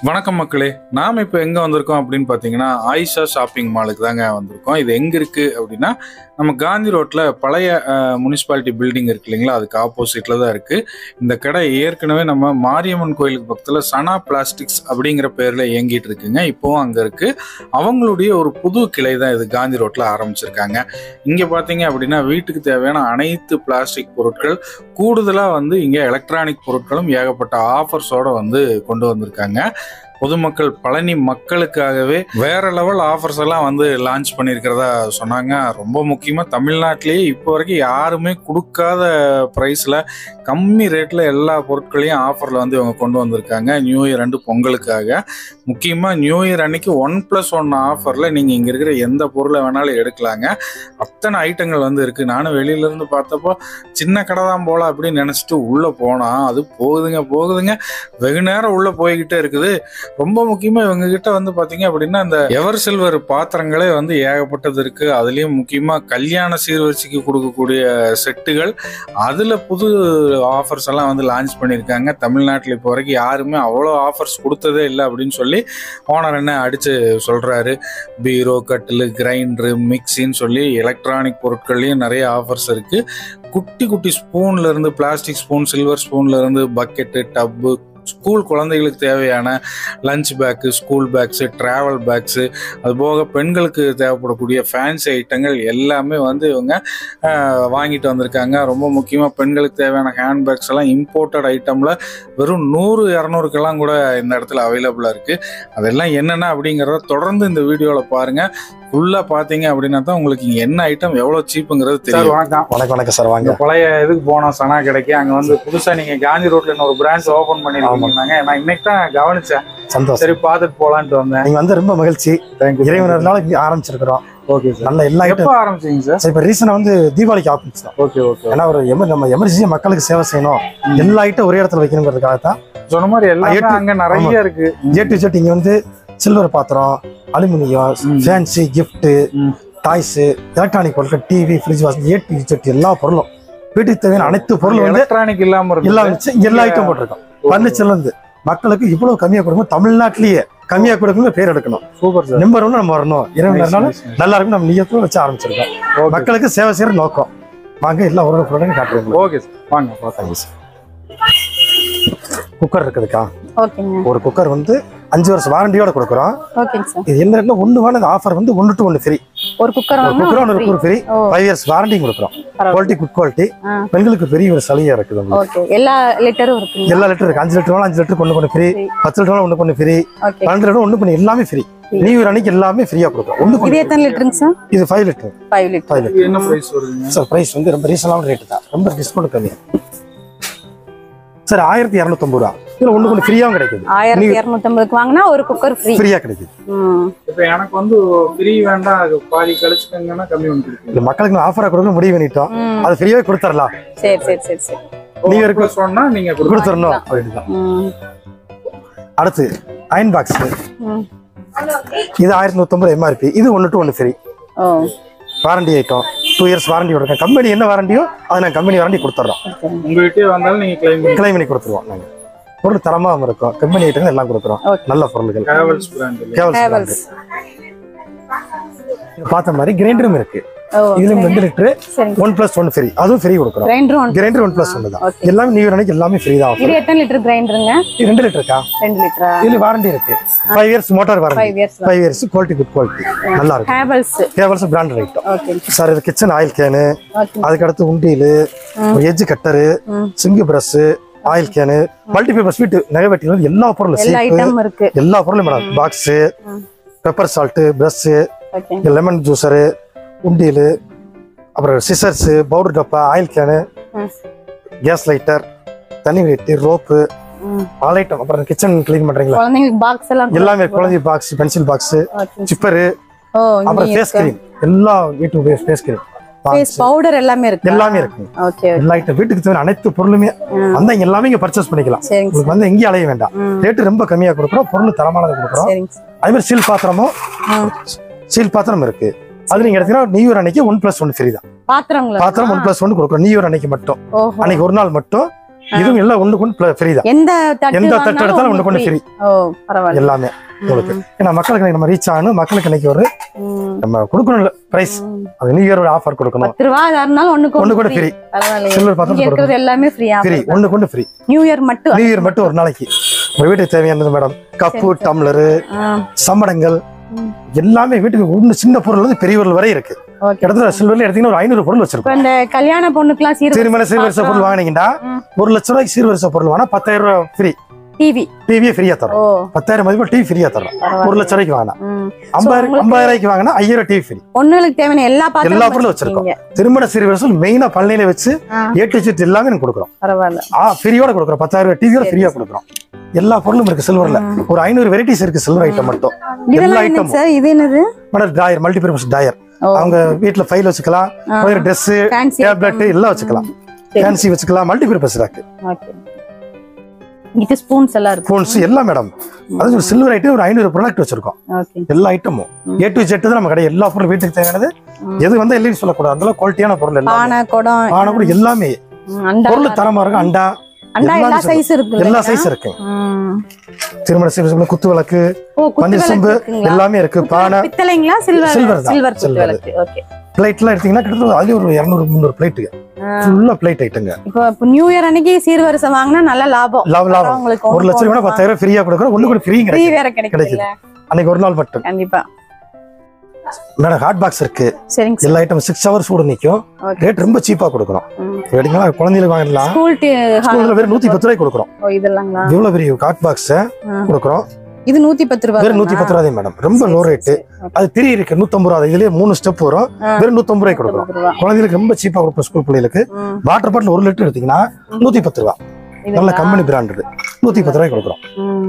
வணக்கம் மக்களே, நாம் இப்போ எங்கே வந்திருக்கோம் அப்படின்னு பார்த்தீங்கன்னா ஆயிஷா ஷாப்பிங் மாலுக்கு தாங்க வந்திருக்கோம். இது எங்கே இருக்குது அப்படின்னா நம்ம காந்தி ரோட்டில் பழைய முனிசிபாலிட்டி பில்டிங் இருக்கு இல்லைங்களா, அதுக்கு ஆப்போசிட்டில் தான் இருக்குது. இந்த கடை ஏற்கனவே நம்ம மாரியம்மன் கோயிலுக்கு பக்கத்தில் சனா பிளாஸ்டிக்ஸ் அப்படிங்கிற பேரில் இயங்கிட்டு இருக்குங்க. இப்போவும் அங்கே இருக்குது. அவங்களுடைய ஒரு புது கிளை தான் இது காந்தி ரோட்டில் ஆரம்பிச்சிருக்காங்க. இங்கே பார்த்தீங்க அப்படின்னா வீட்டுக்கு தேவையான அனைத்து பிளாஸ்டிக் பொருட்கள், கூடுதலாக இங்கே எலக்ட்ரானிக் பொருட்களும் ஏகப்பட்ட ஆஃபர்ஸோடு கொண்டு வந்திருக்காங்க. பொதுமக்கள் பழனி மக்களுக்காகவே வேற லெவல் ஆஃபர்ஸ் எல்லாம் லான்ச் பண்ணியிருக்கிறதா சொன்னாங்க. ரொம்ப முக்கியமாக தமிழ்நாட்டிலேயே இப்போ வரைக்கும் யாருமே கொடுக்காத ப்ரைஸில் கம்மி ரேட்டில் எல்லா பொருட்களையும் ஆஃபரில் இவங்க கொண்டு வந்திருக்காங்க. நியூ இயர் அண்டு பொங்கலுக்காக. முக்கியமாக நியூ இயர் அன்னைக்கு 1+1 ஆஃபரில் நீங்கள் இங்கே இருக்கிற எந்த பொருளை வேணாலும் எடுக்கலாங்க. அத்தனை ஐட்டங்கள் இருக்குது. நானும் வெளியிலேருந்து பார்த்தப்போ சின்ன கடை தான் போல அப்படின்னு நினச்சிட்டு உள்ளே போனால் அது போகுதுங்க வெகு நேரம் உள்ளே போய்கிட்டே இருக்குது. ரொம்ப முக்கியமாக இவங்ககிட்ட பார்த்தீங்க அப்படின்னா இந்த எவர் சில்வர் பாத்திரங்களே ஏகப்பட்டது இருக்குது. அதுலேயும் முக்கியமாக கல்யாண சீர்வரிசைக்கு கொடுக்கக்கூடிய செட்டுகள், அதில் புது ஆஃபர்ஸ் எல்லாம் லான்ச் பண்ணியிருக்காங்க. தமிழ்நாட்டில் இப்போ வரைக்கும் யாருமே அவ்வளோ ஆஃபர்ஸ் கொடுத்ததே இல்லை அப்படின்னு சொல்லி ஓனர் என்ன அடித்து சொல்கிறாரு. பீரோ, கட்டில், கிரைண்டரு, மிக்சின்னு சொல்லி எலக்ட்ரானிக் பொருட்கள்லையும் நிறைய ஆஃபர்ஸ் இருக்குது. குட்டி குட்டி ஸ்பூன்லேருந்து பிளாஸ்டிக் ஸ்பூன், சில்வர் ஸ்பூன்லேருந்து பக்கெட்டு, டப்பு, ஸ்கூல் குழந்தைகளுக்கு தேவையான lunch bag, school bags, travel bags, அதுபோக பெண்களுக்கு தேவைப்படக்கூடிய ஃபேன்சி ஐட்டங்கள் எல்லாமே இவங்க வாங்கிட்டு வந்திருக்காங்க. ரொம்ப முக்கியமாக பெண்களுக்கு தேவையான ஹேண்ட் பேக்ஸ் எல்லாம் இம்போர்ட்டட் ஐட்டமில் வெறும் 100-200க்கெல்லாம் கூட இந்த இடத்துல அவைலபிளாக இருக்குது. அதெல்லாம் என்னென்ன அப்படிங்கிறத தொடர்ந்து இந்த வீடியோவில் பாருங்கள். ஃபுல்லாக பார்த்தீங்க அப்படின்னா தான் உங்களுக்கு இங்கே என்ன ஐட்டம் எவ்வளோ சீப்புங்கிறது தெரியும். வணக்கம் சார். வாங்க. பழைய இதுக்கு போனோம் சனா கடைக்கு. அங்கே புதுசாக நீங்கள் காந்தி ரோட்டில் இன்னொரு பிரான்ச் ஓப்பன் பண்ணிருக்கீங்க. நான் இன்னைக்கு தான் கவனிச்சேன். சந்தோஷம். சரி, பார்த்துட்டு போகலான்ட்டு வந்தேன். நீங்கள் ரொம்ப மகிழ்ச்சி. இறைவனால இங்கே ஆரம்பிச்சிருக்கிறோம். Okay sir. நல்ல எல்லா எப்போ ஆரம்பிச்சிங்க சார்? இப்போ ரீசனாக தீபாவளிக்கு ஆரம்பிச்சோம். Okay okay. ஏன்னா நம்ம எமர்ஜென்சியாக மக்களுக்கு சேவை செய்யணும், எல்லா ஐட்டம் ஒரே இடத்துல வைக்கணுங்கிறதுக்காக தான் சொன்ன மாதிரி எல்லாம் அங்கே நிறைய இருக்கு. A to Z இங்கே சில்வர் பாத்திரம், aluminium, fancy, gift, toys, electronic பொருட்கள், TV, fridge, washing, A to Z எல்லா பொருளும், வீட்டுக்கு தேவையான அனைத்து பொருளும் எலக்ட்ரானிக் இல்லாமல் எல்லாம் வச்சு எல்லா ஐட்டம் போட்டிருக்கோம். ஃபர்னிச்சர்லேருந்து மக்களுக்கு இவ்வளவு கம்மியாக கொடுக்கும். தமிழ்நாட்டிலேயே கம்மியாக கொடுக்கணும், பேர் எடுக்கணும். Super sir. நம்பர் 1 நம்ம வரணும். 20 நல்லா இருக்கும். நம்ம நீயத்துல வச்சு ஆரம்பிச்சிருக்கோம். மக்களுக்கு சேவை செய்யற நோக்கம். வாங்க எல்லாம் ஒரு ப்ராடக்ட் காட்டுறோம். ஓகே சார், வாங்க பார்த்தாங்க சார். குக்கர் இருக்குதுக்கா. ஓகேங்க. ஒரு குக்கர் 5 வருஷம் வாரண்டியோட கொடுக்குறோம். ஓகேங்க சார். இது என்ன ரேட்ல ஒன்னு வாங்க ஆஃபர் 1 to 1 ஃப்ரீ. ஒரு குக்கர் ஒரு ஃப்ரீ. 5 இயர்ஸ் வாரண்டி கொடுக்குறோம். Quality good quality. பெண்களுக்கு பெரிய ஒரு சலுகை இருக்குது. ஓகே. எல்லா லிட்டரும் இருக்கு. எல்லா லிட்டர் இருக்கு. 5 லிட்டர் 5 லிட்டர் ஒன்னு ஃப்ரீ. 10 லிட்டர் ஒன்னு ஃப்ரீ. 12 லிட்டர் ஒன்னு எல்லாமே ஃப்ரீ. நியூ இயர் அன்னைக்கு எல்லாமே ஃப்ரீயா கொடுக்குறோம். இது எத்தனை லிட்டருங்க சார்? இது 5 லிட்டர். 5 லிட்டர். என்ன பிரைஸ் வருதுங்க சார்? பிரைஸ் ரொம்ப ரீசனபிள் ரேட் தான். ரொம்ப டிஸ்கவுண்ட் கம்மி சார். 1250 ரூபா. இதுல ஒண்ணு ஃப்ரீயாவும் கிடைக்குது. 1250க்கு வாங்கினா ஒரு குக்கர் ஃப்ரீயா கிடைக்குது. இப்போ எனக்கு ஃப்ரீ வேண்டாம், அது பாதி கழிச்சுக்கங்கன்னா கம்மி வந்துருக்கு. இல்ல மக்களுக்கு ஆஃபரா கொடுக்க முடிவு பண்ணிட்டோம். அது ஃப்ரீயாவே கொடுத்துறலாம். சரி சரி சரி சரி. நீங்க இருக்கு சொன்னா நீங்க கொடுத்துறணும் அப்படிதான். அடுத்து அயன் பாக்ஸ். இது 1150 MRP. இது 1 to 1 free. Warranty item. 2 years warranty கொடுக்கேன். கம்பெனி என்ன வாரண்டியோ அதை நான் கம்பெனி வாரண்டி கொடுத்துறோம். உங்ககிட்ட வந்தாலும் நீங்க கிளைம் பண்ணி கொடுத்துருவோம். நாங்க பொருள் தரமாக இருக்கும். கம்பெனி ஐட்டம் எல்லாம் கொடுக்குறோம். நல்ல பொருள்கள். பார்த்த மாதிரி கிரைண்டரும் இருக்கு. இதுல 2 லிட்டர் 1+1 ஃப்ரீ. அதுவும் ஃப்ரீ கொடுக்குறோம். கிரைண்டர் 1+1 தான். எல்லாமே நியூ இயர் அன்னைக்கு எல்லாமே ஃப்ரீ தான். இது எத்தனை லிட்டர் கிரைண்டருங்க? 2 லிட்டர்க்கா. 2 லிட்டரா? இதுல வாரண்டி இருக்கு. 5 years motor warranty. 5 years quality good quality. நல்லா இருக்கு. Havells branded item. சார் இது கிச்சன் ஆயில் கேனு, அதுக்கு அடுத்து உண்டியல், edge cutter, sink brush, oil can, multipurpose வீட்டு நகைவெட்டில எல்லா பொருளும் இருக்கு. எல்லா பொருளும் madam. Box, pepper salt, brush, lemon juicer, உண்டியல், அப்புறம் சிசர்ஸ், பவுடர் டப்பா, ஆயில் கேனு, கேஸ் லைட்டர், தண்ணி வெட்டி, ரோப்பு, ஆல் ஐட்டம். அப்புறம் கிச்சன் கிளீன் பண்றீங்களா எல்லாமே. குழந்தை பாக்ஸ், பென்சில் பாக்ஸ், சிப்பரு, அப்புறம் ஃபேஸ் கிரீம், எல்லா வீட்டு ஃபேஸ் கிரீம், பவுடர் எல்லாமே இருக்கு. எல்லாமே இருக்கு. ஓகே. எல்லா ஐட்டம் வீட்டுக்கு தேவையான அனைத்து பொருளுமே இங்க எல்லாமே இங்க பர்ச்சேஸ் பண்ணிக்கலாம். உங்களுக்கு எங்கேயும் அலைய வேண்டாம். ரேட்டு ரொம்ப கம்மியா கொடுக்குறோம். பொருள் தரமானதை கொடுக்குறோம். அதே மாதிரி சீல் பாத்திரம் இருக்கு. அது நீங்க எடுத்தீங்கன்னா நியூ இயர் அன்னைக்கு 1+1 ஃப்ரீ தான். பாத்திரம் 1+1 கொடுக்குறோம். நியூ இயர் அன்னைக்கு மட்டும். அன்னைக்கு ஒரு நாள் மட்டும் இதுவும் எல்லாம் ஒண்ணுக்கு ஒன்று ஃப்ரீ தான். எந்த தட்டு எடுத்தாலும் ஒண்ணுக்கு ஒன்று ஃப்ரீ. ஓ பரவாயில்ல. எல்லாமே உங்களுக்கு ஏன்னா மக்களுக்கு நம்ம ரீச் ஆகணும், மக்களுக்கு இன்னைக்கு ஒரு நம்ம கொடுக்கணும் பிரைஸ். அது நியூ இயர் ஆஃபர் கொடுக்கணும். 10 ரூபாய் இருந்தாலும் ஒண்ணுக்கு ஒன்று ஃப்ரீ. சில்வர் பாத்திரம் இருக்கிறது எல்லாமே ஃப்ரீயா? ஃப்ரீ, ஒண்ணுக்கு ஒன்று ஃப்ரீ. நியூ இயர் மட்டும் ஒரு நாளைக்கு உங்க வீட்டுக்கு தேவையானது மேடம். கப்பு, டம்ளர், சம்மடங்கள் எல்லாமே வீட்டுக்கு ஒண்ணு சின்ன பொருள் வந்து பெரிய பொருள் வரை இருக்கு. கிட்டத்தட்ட சில்வர்ல எடுத்தீங்கன்னா ஒரு 500 பொருள் வச்சிருக்கோம். இந்த கல்யாண பொண்ணுக்குலாம் சீர்வரிசை பொருள் வாங்கினீங்கன்னா 1 லட்சம் ரூபாய்க்கு சீர்வரிசை பொருள் வாங்கினா 10,000 ரூபாய் ஃப்ரீ. டிவி ஃப்ரீயா தரோம். 10,000 மதிப்பு டிவி ஃப்ரீயா தரோம். 1 லட்சம் ரூபாய்க்கு வாங்கினா 50,000 ரூபாய்க்கு வாங்கினா 5,000 டிவி ஃப்ரீ. ஒண்ணுக்கு தேவையான எல்லா பொருளும் வச்சிருக்கோம். திருமண சீர்வரிசை மெயினா பழனியில வச்சு A to Z எல்லாமே நம்ம கொடுக்குறோம். ஃப்ரீயோட கொடுக்குறோம். 10,000 ரூபாய் டிவியோட ஃப்ரீயா கொடுக்குறோம். எல்லா பொருளும் இருக்கு சில்வர்ல. ஒரு 500 வெரைட்டிஸ் இருக்கு சில்வர் ஐட்டம் மட்டும். எல்லா ஐட்டம். இது என்னது? Drawer, multipurpose drawer. அவங்க வீட்ல ஃபைல் வச்சுக்கலாம், Dress, டேப்லெட் எல்லாம் வச்சுக்கலாம். ஃபேன்சி வச்சுக்கலாம், மல்டிபர்பஸ் ராக். ஓகே. இது ஸ்பூன்ஸ் எல்லாம் இருக்கு. ஸ்பூன்ஸ் எல்லாம் மேடம். அது சில்வர் ஐட்டம் ஒரு 500 ப்ராடக்ட் வச்சிருக்கோம். ஓகே. எல்லா ஐட்டமும் A to Z தான் நம்ம கடை. எல்லா பொருளும் வீட்டுக்கு தேவையானது எது வந்து இல்லைன்னு சொல்லக்கூடாது. அதெல்லாம் குவாலிட்டியான பொருள் எல்லாம். பானை, குடம் எல்லாமே பொருள் தரமா இருக்கு. அண்டா எல்லா சைஸ் இருக்கு. எல்லா சைஸ் இருக்கு. திருமண சீர்வரிசை, குத்து விளக்கு, பஞ்சசம்பு எல்லாமே இருக்கு. பானை பித்தளைங்களா? சில்வர் விளக்கு. ஓகே. பிளேட்லாம் எடுத்தீங்கன்னா கிட்டத்தட்ட அது ஒரு 200-300 பிளேட்டுங்க. ஃபுல்லா பிளேட் ஐட்டங்க. இப்போ நியூ இயர் அன்னைக்கு சீர்வரிசை வாங்கினா நல்ல லாபம். உங்களுக்கு 1 லட்சம் ரூபாய் 10,000 ஃப்ரீயா கொடுக்குறோம். ஒண்ணு கூட ஃப்ரீ கிடைக்குது. அன்னைக்கு ஒரு நாள் மட்டும். கண்டிப்பா மேடம். ஹாட் பாக்ஸ் இருக்கு. எல்லா ஐட்டம் 6 ஹவர்ஸ் கூட நிக்கும். ரேட் ரொம்ப சீப்பா கொடுக்குறோம். எடுங்களா குழந்தைகளுக்கு வாங்கலாம். ஸ்கூல்ல வெறும் 110 ரூபாய்க்கு கொடுக்குறோம். இவ்வளவு பெரிய ஹாட் பாக்ஸ் கொடுக்குறோம். இது 110 ரூபாய். வெறும் 110 ரூபாய் மேடம். ரொம்ப லோ ரேட். அது 3 இருக்கு 150 ரூபாய். இதுலயே 3 ஸ்டெப் வரும். வெறும் 150 ரூபாய்க்கு கொடுக்குறோம். குழந்தைகளுக்கு ரொம்ப சீப்பா கொடுப்போம். ஸ்கூல் பிள்ளைகளுக்கு வாட்டர் பாட்டில் 1 லிட்டர் எடுத்தீங்கன்னா 110 ரூபாய். நல்ல கம்பெனி பிராண்டட் 110 ரூபாய்க்கு கொடுக்குறோம்.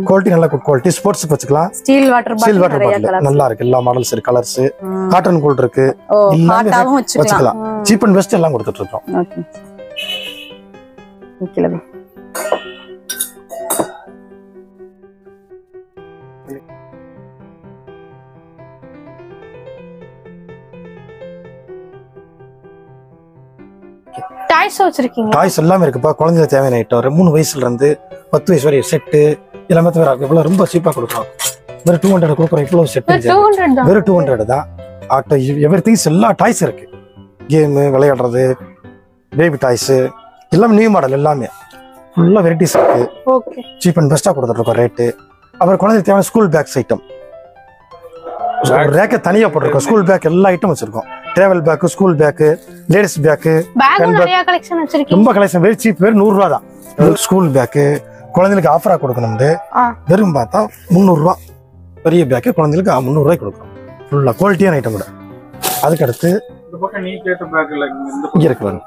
குவாலிட்டி நல்ல குட் குவாலிட்டி. ஸ்போர்ட்ஸ் வச்சுக்கலாம். ஸ்டீல் வாட்டர் பாட்டில் நல்லா இருக்கு. எல்லா மாடல்ஸ் இருக்கு, கலர்ஸ், காட்டன் கூல் இருக்கு. எல்லாமே வச்சுக்கலாம். சீப் அண்ட் பெஸ்ட் எல்லாம் கொடுத்துட்டு இருக்கோம். ஓகே. டாய்ஸ் வச்சிருக்கீங்க? டாய்ஸ் எல்லாமே இருக்குப்பா. குழந்தைகளுக்கு தேவையான ஐட்டம் 3 வயசுல இருந்து 10 வயசு வரை செட்டு எல்லாமே தவிர இவ்வளவு ரொம்ப சீப்பா கொடுக்குறோம். வெறும் 200 கொடுக்குறோம். இவ்வளவு செட் வெறும் 200 தான். ஆட்டோ எவ்ரிதிங்ஸ் எல்லா டாய்ஸ் இருக்கு. கேம் விளையாடுறது, பேபி டாய்ஸ் எல்லாமே நியூ மாடல் எல்லாமே ஃபுல்லா வெரைட்டிஸ் இருக்கு. ஓகே. சீப் அண்ட் பெஸ்டா கொடுத்துட்டு இருக்கோம் ரேட்டு. அப்புறம் குழந்தைக்கு தேவையான ஸ்கூல் பேக்ஸ் ஐட்டம் ரேக்க தனியா போட்டிருக்கோம். ஸ்கூல் பேக் எல்லா ஐட்டம் வச்சிருக்கோம். Travel bag, school bag, ladies bag, ரொம்ப கலெக்ஷன். Very cheap. வெறும் 100 ரூபாய் தான். ஸ்கூல் பேக் குழந்தைகளுக்கு ஆஃபரா கொடுக்கணும். வெறும் பார்த்தா 300 ரூபாய். பெரிய பேக் குழந்தைகளுக்கு 300 ரூபாய்க்கு கொடுக்குறோம். ஃபுல்லா குவாலிட்டியான ஐட்டம் கூட. அதுக்கு அடுத்து இங்க இருக்கு பாருங்க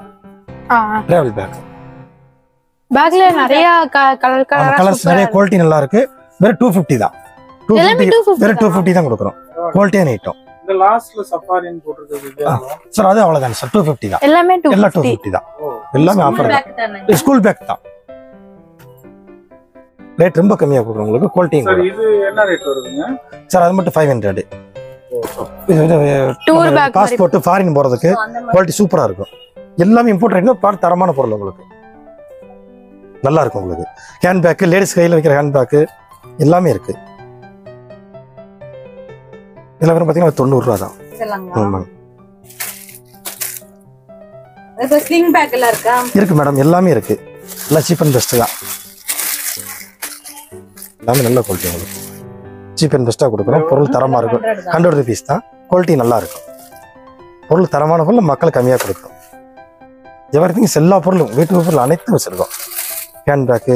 டிராவல் பேக். பேக்ல நிறைய கலர்ஸ் நிறைய குவாலிட்டி நல்லா இருக்கு. வெறும் 250 தான். 250 தான் கொடுக்குறோம். குவாலிட்டியான ஐட்டம். இந்த லாஸ்ட்ல சஃபாரின் போட்டுருக்கு சார். அது அவ்வளவுதான் சார். 250 தான். எல்லாமே 250 தான். எல்லாமே ஆஃபர் தான். ஸ்கூல் பேக் தான். ரேட் ரொம்ப கம்மியா கொடுக்குறோம் உங்களுக்கு. Quality sir. இது என்ன ரேட் வருதுங்க சார்? அது மட்டும் 500. டூர் பேக் பாஸ்போர்ட் ஃபாரின் போறதுக்கு குவாலிட்டி சூப்பரா இருக்கும். எல்லாமே இம்போர்ட் ஐட்டம். தரமான பொருள் உங்களுக்கு நல்லா இருக்கும். உங்களுக்கு ஹேண்ட் பேக், லேடிஸ் கையில வைக்கிற ஹேண்ட் பேக் எல்லாமே இருக்கு. இதெல்லாம் பாத்தீங்கன்னா 90 ரூபாய் தான். ஸ்லிங் பேக் எல்லாம் இருக்கா? இருக்கு மேடம். எல்லாமே இருக்கு. எல்லாம் சீப் அண்ட் பெஸ்ட் தான். எல்லாமே நல்ல குவாலிட்டி உங்களுக்கு. சீப் அண்ட் பெஸ்டா கொடுக்குறோம். பொருள் தரமா இருக்கும். 100 rupees தான். குவாலிட்டி நல்லா இருக்கும். பொருள் தரமான பொருள் மக்களுக்கு கம்மியா கொடுக்கும். எவரிதிங் எல்லா பொருளும் வீட்டு பொருள் அனைத்தும் வச்சிருக்கோம். ஹேண்ட் பேக்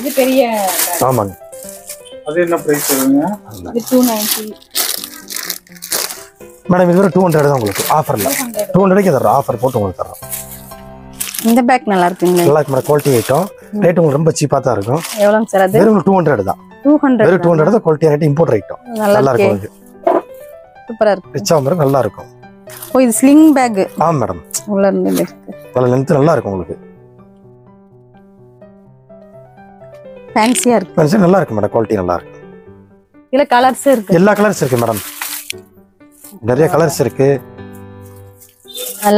இது பெரிய. ஆமாங்க. அது என்ன பிரைஸ் வருங்க? இது 290 மேடம். இது ஒரு 200 தான் உங்களுக்கு ஆஃபர்ல. 200க்கு தரோம். ஆஃபர் போட்டு உங்களுக்கு தரோம். இந்த பேக் நல்லா இருக்குங்க. நல்லா இருக்கு மேடம். Quality item. ரேட் உங்களுக்கு ரொம்ப சீப்பா தான் இருக்கும். எவ்வளவு சார் அது? வெறும் 200 தான். 200 வெறும் 200 தான். Quality rate import item. நல்லா இருக்கு. சூப்பரா இருக்கு. ரிச்சா இருக்கும். நல்லா இருக்கும். ஓ இது ஸ்லிங் பேக். ஆ மேடம். உள்ள இருந்து இருக்கு. நல்ல லெந்த் நல்லா இருக்கும் உங்களுக்கு. ஃபேன்சியா இருக்கு. ஃபேன்சி நல்லா இருக்கு மேடம். குவாலிட்டி நல்லா இருக்கு. இல்ல கலர்ஸ் இருக்கு. எல்லா கலர்ஸ் இருக்கு மேடம். நிறைய கலர்ஸ் இருக்கு.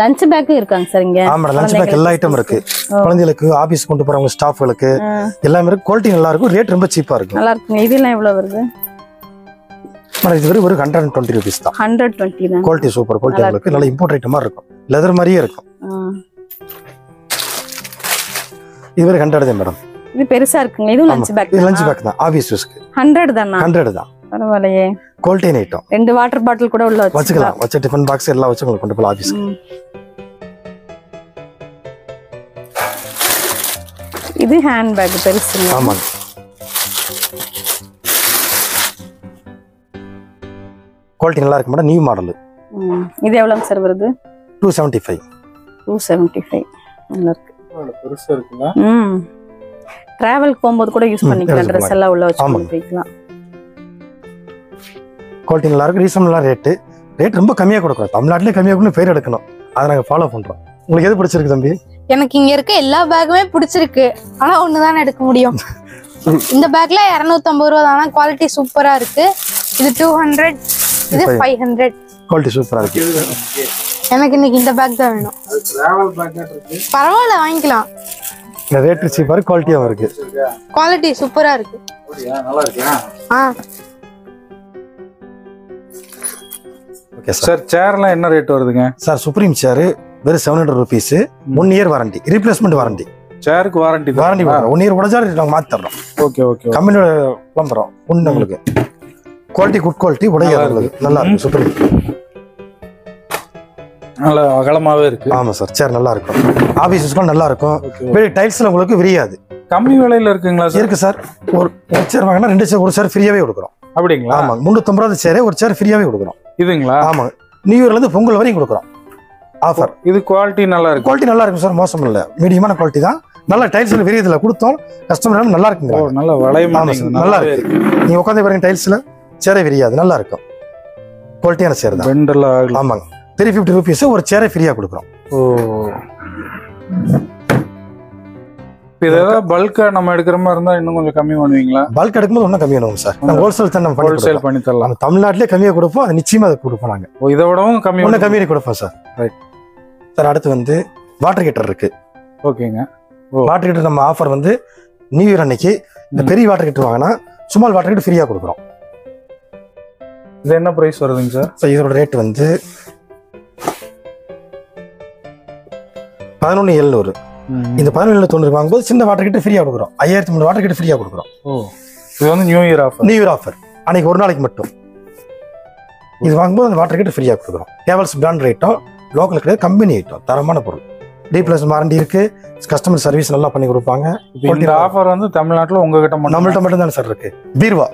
லஞ்ச் பேக் இருக்காங்க சார் இங்க. ஆமா லஞ்ச் பேக் எல்லா ஐட்டம் இருக்கு. குழந்தைகளுக்கு ஆபீஸ் கொண்டு போறவங்க ஸ்டாஃப்களுக்கு எல்லாமே இருக்கு. குவாலிட்டி நல்லா இருக்கும், ரேட் ரொம்ப சீப்பா இருக்கும். நல்லா இருக்கும். இதெல்லாம் எவ்வளவு வருது? மேடம் இது ஒரு 120 rupees தான். 120 தான். குவாலிட்டி சூப்பர், குவாலிட்டி உங்களுக்கு நல்ல இம்போர்ட் ஐட்டம் மாதிரி இருக்கும். லெதர் மாதிரியே இருக்கும். இது ஒரு 100 தான் மேடம். இது பெருசா இருக்குங்க. இது லஞ்ச் பேக். இது லஞ்ச் பேக் தான் ஆபீஸ் யூஸ்க்கு. 100 தானா? 100 தான். பரவாயில்லையே. Quality item. 2 வாட்டர் பாட்டில் கூட உள்ள வச்சுக்கலாம். வச்ச டிஃபன் பாக்ஸ் எல்லாம் வச்சு உங்களுக்கு கொண்டு போலாம் ஆபீஸ்க்கு. இது ஹேண்ட் பேக் பெருசு. ஆமா. குவாலிட்டி நல்லா இருக்கு மேடம். New model. இது எவ்வளவு சார் வருது? 275. 275 நல்லா இருக்கு. பெருசா இருக்குல்ல? டிராவலுக்கு போகும்போது கூட யூஸ் பண்ணிக்கலாம். Dress எல்லாம் உள்ள வச்சு போய்க்கலாம். குவாலிட்டி நல்லா இருக்கு. ரீசனபிளான ரேட் ரொம்ப கம்மியா கொடுக்குறோம். தமிழ்நாட்டிலே கம்மியா கொடுக்கணும் பேர் எடுக்கணும். அதை நாங்க ஃபாலோ பண்றோம். உங்களுக்கு எது பிடிச்சிருக்கு தம்பி? எனக்கு இங்க இருக்க எல்லா பேக்குமே பிடிச்சிருக்கு. ஆனா ஒண்ணுதான் எடுக்க முடியும். இந்த பேக்ல 250 ரூபா தானா. குவாலிட்டி சூப்பரா இருக்கு. இது 200, இது 500. குவாலிட்டி சூப்பரா இருக்கு. எனக்கு இன்னைக்கு இந்த பேக் தான் வேணும். பரவாயில்ல வாங்கிக்கலாம். இந்த ரேட் சீப்பா இருக்கு, குவாலிட்டியாவும் இருக்கு. குவாலிட்டி சூப்பரா இருக்கு. நல்லா இருக்கா? Okay sir. சேர்லாம் என்ன ரேட் வருதுங்க சார்? சுப்ரீம் சேர் வெறும் 700 rupees. 1 year warranty, replacement warranty. சேருக்கு வாரண்டி 1 year உடஞ்சாலும் நாங்க மாத்தி தர்றோம். Okay okay. கம்பெனியோட விளம்பரம் ஒண்ணு உங்களுக்கு. குவாலிட்டி குட் குவாலிட்டி, உடையாது நல்லா இருக்கு. சுப்ரீம் நல்ல அகலமாவே இருக்கு. ஆமா சார். சேர் நல்லா இருக்கும். ஆபீஸ் யூஸ்க்கு நல்லா இருக்கும். வெளிய டைல்ஸ்ல உங்களுக்கு விரியாது. கம்மி விலையில இருக்குங்களா சார்? இருக்கு சார். ஒரு சேர் வாங்கினா 2 சேர், ஒரு சேர் ஃப்ரீயாவே கொடுக்குறோம். அப்படிங்களா? ஆமா. 350 சேரே ஒரு சேர் ஃப்ரீயாவே கொடுக்குறோம். இதுங்களா? ஆமா. நியூ இயர்ல இருந்து பொங்கல் வரைக்கும் கொடுக்குறோம் ஆஃபர். இது குவாலிட்டி நல்லா இருக்கு. குவாலிட்டி நல்லா இருக்கும் சார். மோசம் இல்ல, மீடியமான குவாலிட்டி தான். நல்ல டைல்ஸ்ல விரியதுல கொடுத்தோம். கஸ்டமர் நல்லா இருக்குங்க. நல்ல வளையமான நல்லா இருக்கு. நீங்க உட்கார்ந்து பாருங்க டைல்ஸ்ல சேரே விரியாது. நல்லா இருக்கும். குவாலிட்டியான சேர் தான். பெண்டல் ஆகல. ஆமாங்க. 350 rupees ஒரு சேரே ஃப்ரீயா கொடுக்குறோம். ஓ. இது ஏதாவது பல்கா நம்ம எடுக்கிற மாதிரி இருந்தா இன்னும் கொஞ்சம் கம்மி பண்ணுவீங்களா? பல்க் எடுக்கும்போது இன்னும் கம்மி பண்ணுவோம் சார். நம்ம ஹோல்சேல் தான் நம்ம ஹோல்சேல் பண்ணி தரலாம். நம்ம தமிழ்நாட்டிலே கம்மியா கொடுப்போம். அது நிச்சயமா அதை கொடுப்போம் நாங்க. இதை விடவும் கம்மி இன்னும் கம்மியாக கொடுப்போம் சார். Right sir. அடுத்து வாட்டர் ஹீட்டர் இருக்கு. ஓகேங்க. வாட்டர் ஹீட்டர் நம்ம ஆஃபர் நியூ இயர் அன்னைக்கு இந்த பெரிய வாட்டர் ஹீட்டர் வாங்கினா ஸ்மால் வாட்டர் ஹீட்டர் ஃப்ரீயா கொடுக்குறோம். இது என்ன பிரைஸ் வருதுங்க சார்? சார் இதோட ரேட் 11,700. இந்த 11,790 வாங்கும்போது சின்ன வாட்டர் ஹீட்டர் ஃப்ரீயா கொடுக்குறோம். 5,300 வாட்டர் ஹீட்டர் ஃப்ரீயா கொடுக்குறோம். இது new year offer. New year offer அன்னைக்கு ஒரு நாளைக்கு மட்டும். இது வாங்கும்போது அந்த வாட்டர் ஹீட்டர் ஃப்ரீயா கொடுக்குறோம். கேவல்ஸ் பிராண்ட் ஐட்டம், லோக்கல் கிடையாது, கம்பெனி ஐட்டம், தரமான பொருள். ரீப்ளேஸ் வாரண்டி இருக்கு. கஸ்டமர் சர்வீஸ் நல்லா பண்ணி கொடுப்பாங்க. இந்த ஆஃபர் நம்மள்ட்ட உங்ககிட்ட நம்மள்ட்ட மட்டும் தானே சார் இருக்கு. பீர்வா,